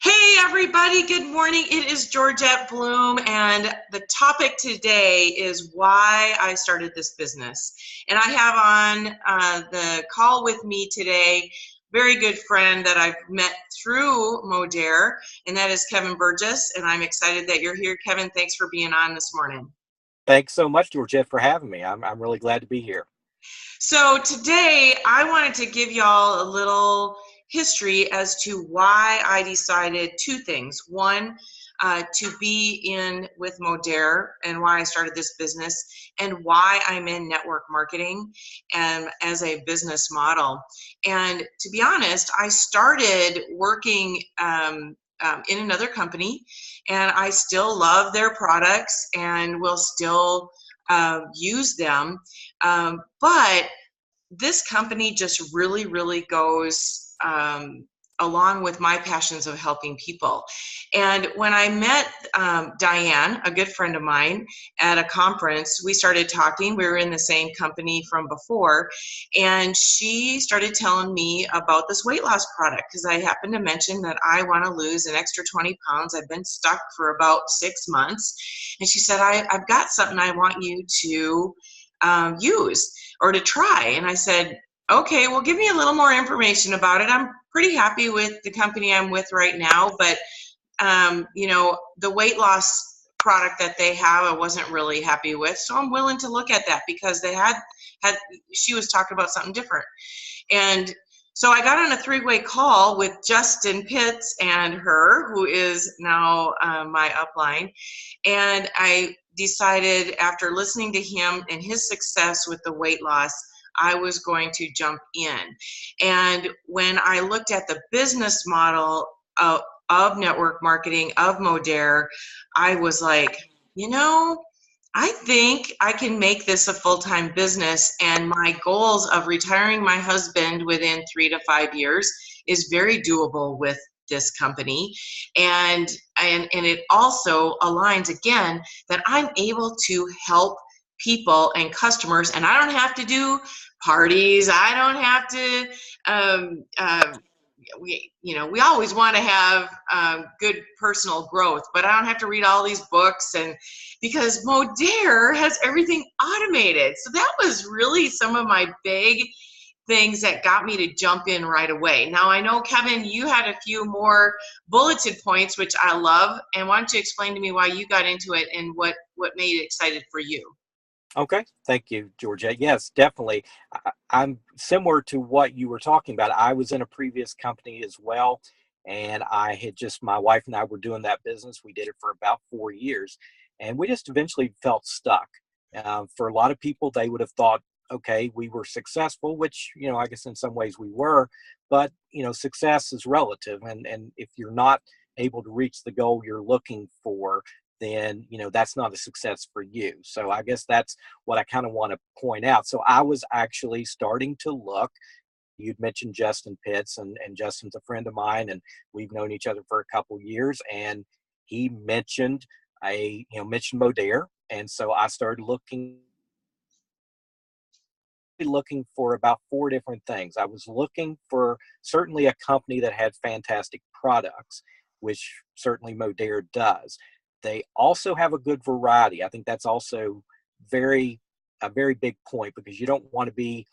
Hey everybody, good morning. It is Georgette Bloom, and the topic today is why I started this business. And I have on the call with me today very good friend that I've met through Modere, and that is Kevin Burgess, and I'm excited that you're here. Kevin, thanks for being on this morning. Thanks so much, Georgette, for having me. I'm really glad to be here. So today I wanted to give y'all a little history as to why I decided two things. One, to be in with Modere and why I started this business, and why I'm in network marketing and as a business model. And to be honest, I started working in another company, and I still love their products and will still use them. But this company just really goes along with my passions of helping people. And when I met Diane, a good friend of mine, at a conference, we started talking. We were in the same company from before, and she started telling me about this weight loss product because I happened to mention that I want to lose an extra 20 pounds. I've been stuck for about 6 months. And she said, I've got something I want you to use or to try. And I said, okay, well, give me a little more information about it. I'm pretty happy with the company I'm with right now, but the weight loss product that they have, I wasn't really happy with. So I'm willing to look at that because they had she was talking about something different. And so I got on a three-way call with Justin Pitts and her, who is now my upline. And I decided, after listening to him and his success with the weight loss, I was going to jump in. And when I looked at the business model of network marketing, of Modere, I was like, I think I can make this a full-time business, and my goals of retiring my husband within 3 to 5 years is very doable with this company. And it also aligns, again, that I'm able to help people and customers, and I don't have to do parties. I don't have to we always want to have good personal growth, but I don't have to read all these books, and because Modere has everything automated. So that was really some of my big things that got me to jump in right away. Now, I know, Kevin, you had a few more bulleted points, which I love, and why don't you explain to me why you got into it and what made it excited for you? Okay, thank you, Georgette. Yes, definitely. I'm similar to what you were talking about. I was in a previous company as well, and my wife and I were doing that business. We did it for about 4 years, and we just eventually felt stuck. For a lot of people, they would have thought, okay, we were successful, which, I guess in some ways we were, but, success is relative. And if you're not able to reach the goal you're looking for, then that's not a success for you. So I guess that's what I kind of want to point out. So I was actually starting to look. You'd mentioned Justin Pitts, and Justin's a friend of mine, and we've known each other for a couple years, and he mentioned Modere. And so I started looking for about four different things. I was looking for certainly a company that had fantastic products, which certainly Modere does. They also have a good variety. I think that's also a very big point, because you don't want to be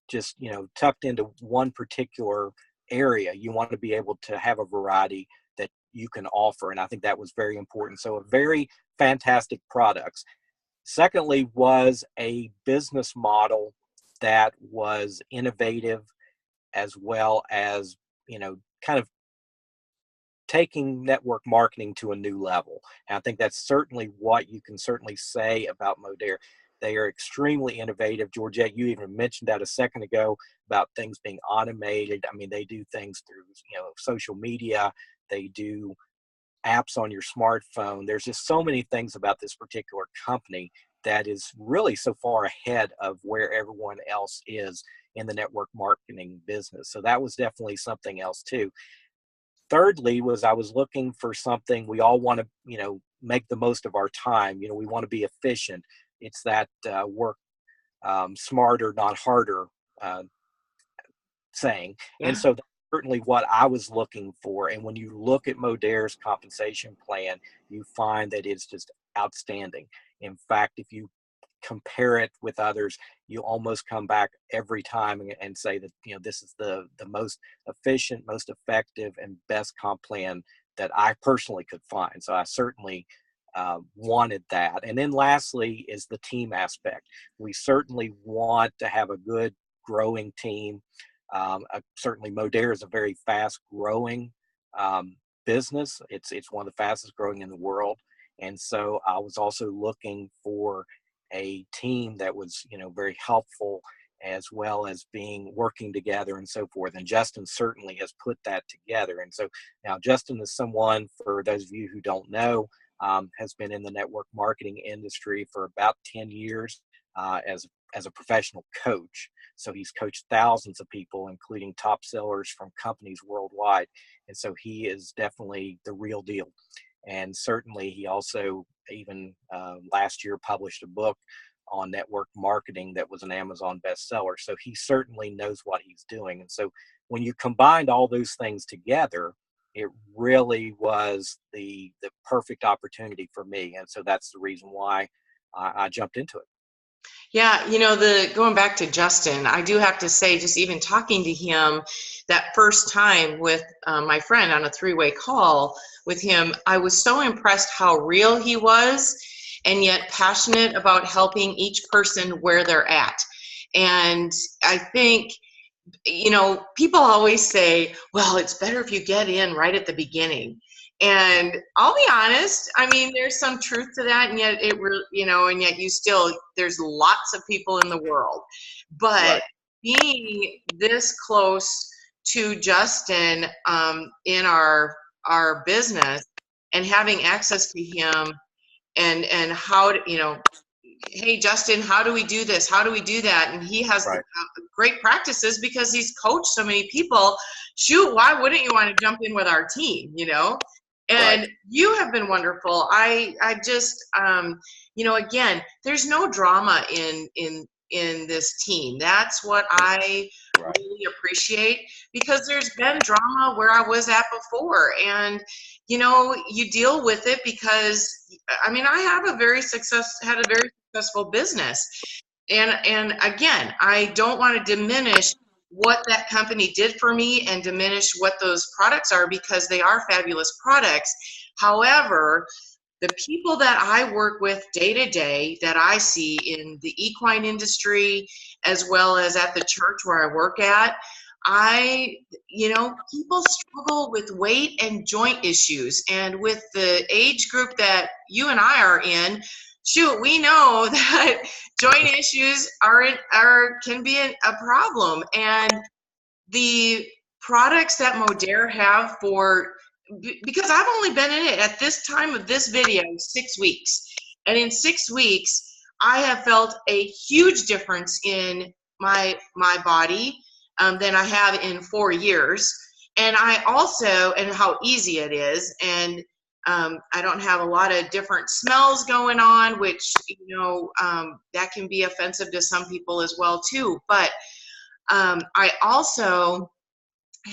just, tucked into one particular area. You want to be able to have a variety that you can offer. And I think that was very important. So a very fantastic products. Secondly, was a business model that was innovative, as well as, kind of taking network marketing to a new level. And I think that's certainly what you can certainly say about Modere. They are extremely innovative. Georgette, you even mentioned that a second ago about things being automated. I mean, they do things through, social media. They do apps on your smartphone. There's just so many things about this particular company that is really so far ahead of where everyone else is in the network marketing business. So that was definitely something else too. Thirdly, was I was looking for something. We all want to, make the most of our time. We want to be efficient. It's that work smarter, not harder saying. And Yeah. so certainly what I was looking for. And when you look at Modare's compensation plan, you find that it's just outstanding. In fact, if you compare it with others, you almost come back every time and say that, you know, this is the most efficient, most effective, and best comp plan that I personally could find. So I certainly wanted that. And then lastly is the team aspect. We certainly want to have a good growing team. Certainly Modere is a very fast growing business. It's one of the fastest growing in the world. And so I was also looking for a team that was, you know, very helpful, as well as being working together and so forth. And Justin certainly has put that together. And so now Justin is someone, for those of you who don't know, has been in the network marketing industry for about 10 years as a professional coach. So he's coached thousands of people, including top sellers from companies worldwide. And so he is definitely the real deal. And certainly he also even last year published a book on network marketing that was an Amazon bestseller. So he certainly knows what he's doing. And so when you combined all those things together, it really was the perfect opportunity for me. And so that's the reason why I jumped into it. Yeah, you know, going back to Justin, I do have to say, just even talking to him that first time with my friend on a three-way call with him, I was so impressed how real he was, and yet passionate about helping each person where they're at. And I think, you know, people always say, well, it's better if you get in right at the beginning. And I'll be honest, I mean, there's some truth to that, and yet it really, you know, and yet there's lots of people in the world. But Right. being this close to Justin in our business, and having access to him, and how to, you know, hey Justin, how do we do this, how do we do that, and he has Right. great practices because he's coached so many people. Shoot, why wouldn't you want to jump in with our team, you know? Right. And you have been wonderful. I just you know, again, there's no drama in this team. That's what I Right. really appreciate, because there's been drama where I was at before, and you know, you deal with it because, I mean, I have had a very successful business. And again, I don't want to diminish what that company did for me and diminish what those products are, because they are fabulous products. However, the people that I work with day to day, that I see in the equine industry, as well as at the church where I work at, you know, people struggle with weight and joint issues. And with the age group that you and I are in, shoot, we know that joint issues can be a problem. And the products that Modere have because I've only been in it at this time of this video 6 weeks. And in 6 weeks, I have felt a huge difference in my body than I have in 4 years. And and how easy it is. And I don't have a lot of different smells going on, which, you know, that can be offensive to some people as well too. But I also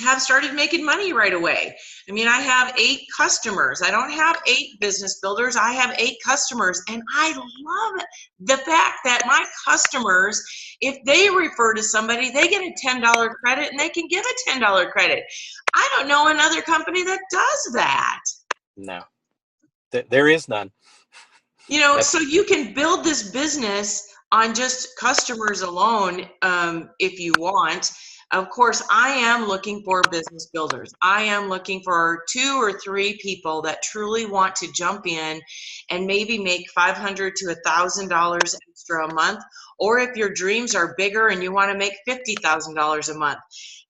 have started making money right away. I mean, I have 8 customers. I don't have 8 business builders. I have 8 customers. And I love the fact that my customers, if they refer to somebody, they get a $10 credit, and they can give a $10 credit. I don't know another company that does that. No, there is none. You know, so you can build this business on just customers alone if you want. Of course, I am looking for business builders. I am looking for 2 or 3 people that truly want to jump in and maybe make $500 to $1,000 extra a month. Or if your dreams are bigger and you want to make $50,000 a month,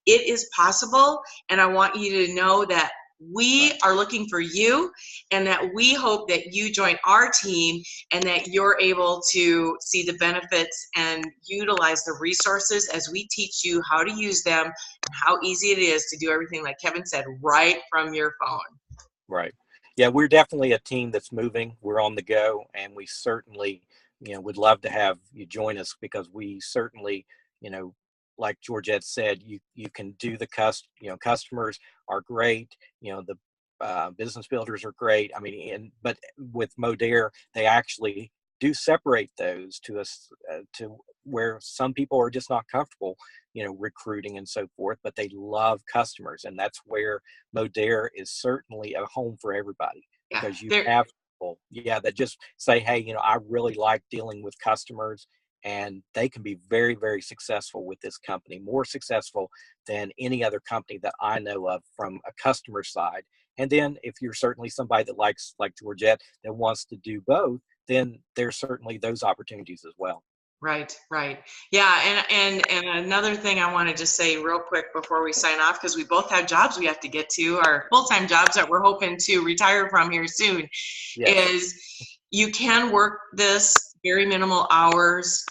it is possible. And I want you to know that we are looking for you, and that we hope that you join our team, and that you're able to see the benefits and utilize the resources as we teach you how to use them, and how easy it is to do everything, like Kevin said, right from your phone. Right. Yeah, we're definitely a team that's moving. We're on the go, and we certainly, you know, would love to have you join us, because we certainly, you know, like Georgette said, you can do the customers are great. The business builders are great. I mean, but with Modere, they actually do separate those to us to where some people are just not comfortable, recruiting and so forth, but they love customers, and that's where Modere is certainly a home for everybody, Yeah, because you have people, that just say, hey, I really like dealing with customers, and they can be very, very successful with this company, more successful than any other company that I know of from a customer side. And then if you're certainly somebody that likes, like Georgette, that wants to do both, then there's certainly those opportunities as well. Right, right. Yeah, and another thing I want to just say real quick before we sign off, because we both have jobs we have to get to, our full-time jobs that we're hoping to retire from here soon, Yes. is you can work this very minimal hours,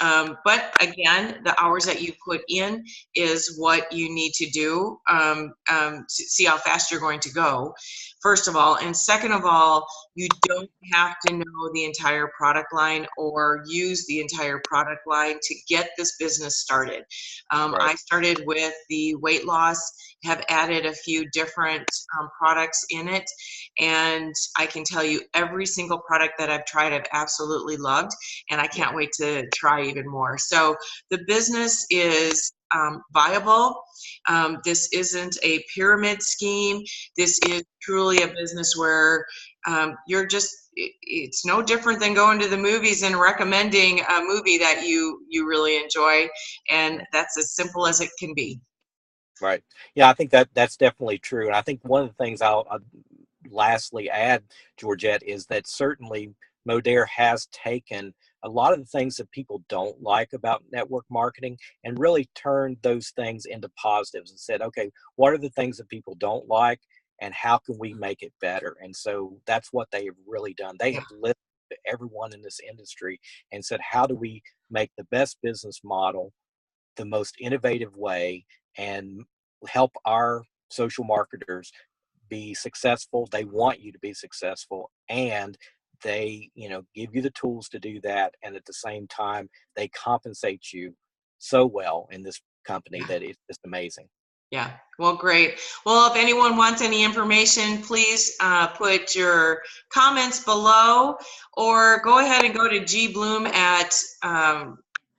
but again, the hours that you put in is what you need to do to see how fast you're going to go, first of all. And second of all, you don't have to know the entire product line or use the entire product line to get this business started. Right. I started with the weight loss, have added a few different products in it, and I can tell you every single product that I've tried I've absolutely loved, and I can't wait to try even more. So the business is viable. This isn't a pyramid scheme. This is truly a business where you're just, it's no different than going to the movies and recommending a movie that you really enjoy, and that's as simple as it can be. Right. Yeah, I think that's definitely true. And I think one of the things I'll lastly add, Georgette, is that certainly Modere has taken a lot of the things that people don't like about network marketing and really turned those things into positives and said, okay, what are the things that people don't like and how can we make it better? And so that's what they have really done. They have listened to everyone in this industry and said, how do we make the best business model the most innovative way and help our social marketers be successful? They want you to be successful, and they give you the tools to do that, and at the same time they compensate you so well in this company that it's just amazing. Yeah, well, great. Well, if anyone wants any information, please put your comments below, or go ahead and go to GBloom at,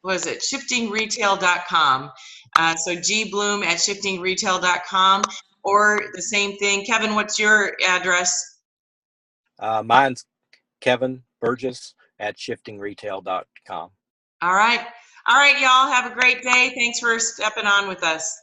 what is it, shiftingretail.com. So GBloom at shiftingretail.com, or the same thing. Kevin, what's your address? Mine's Kevin Burgess at shiftingretail.com. All right. All right, y'all. Have a great day. Thanks for stepping on with us.